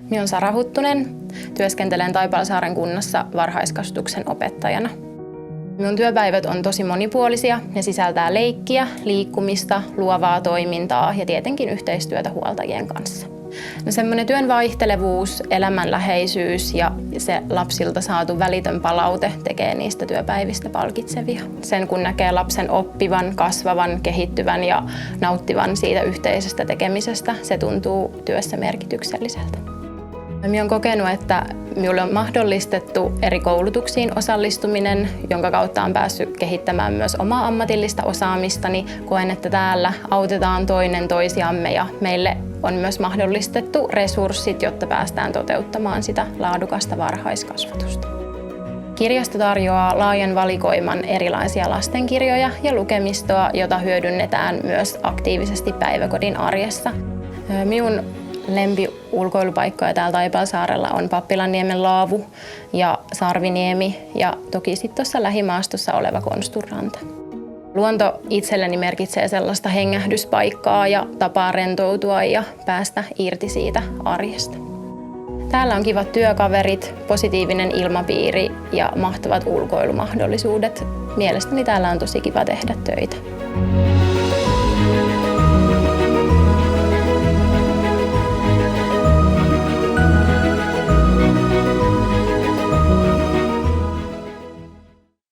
Minä olen Sara Huttunen, työskentelen Taipalsaaren kunnassa varhaiskasvatuksen opettajana. Minun työpäivät on tosi monipuolisia. Ne sisältää leikkiä, liikkumista, luovaa toimintaa ja tietenkin yhteistyötä huoltajien kanssa. No semmoinen työn vaihtelevuus, elämänläheisyys ja se lapsilta saatu välitön palaute tekee niistä työpäivistä palkitsevia. Sen kun näkee lapsen oppivan, kasvavan, kehittyvän ja nauttivan siitä yhteisestä tekemisestä, se tuntuu työssä merkitykselliseltä. Minä olen kokenut, että minulle on mahdollistettu eri koulutuksiin osallistuminen, jonka kautta olen päässyt kehittämään myös omaa ammatillista osaamistani. Koen, että täällä autetaan toinen toisiamme ja meille on myös mahdollistettu resurssit, jotta päästään toteuttamaan sitä laadukasta varhaiskasvatusta. Kirjasto tarjoaa laajan valikoiman erilaisia lastenkirjoja ja lukemistoa, jota hyödynnetään myös aktiivisesti päiväkodin arjessa. Minun lempiulkoilupaikkoja täällä Taipalsaarella on Pappilanniemen Laavu ja Sarviniemi ja toki sitten tuossa lähimaastossa oleva Konstunranta. Luonto itselleni merkitsee sellaista hengähdyspaikkaa ja tapaa rentoutua ja päästä irti siitä arjesta. Täällä on kivat työkaverit, positiivinen ilmapiiri ja mahtavat ulkoilumahdollisuudet. Mielestäni täällä on tosi kiva tehdä töitä.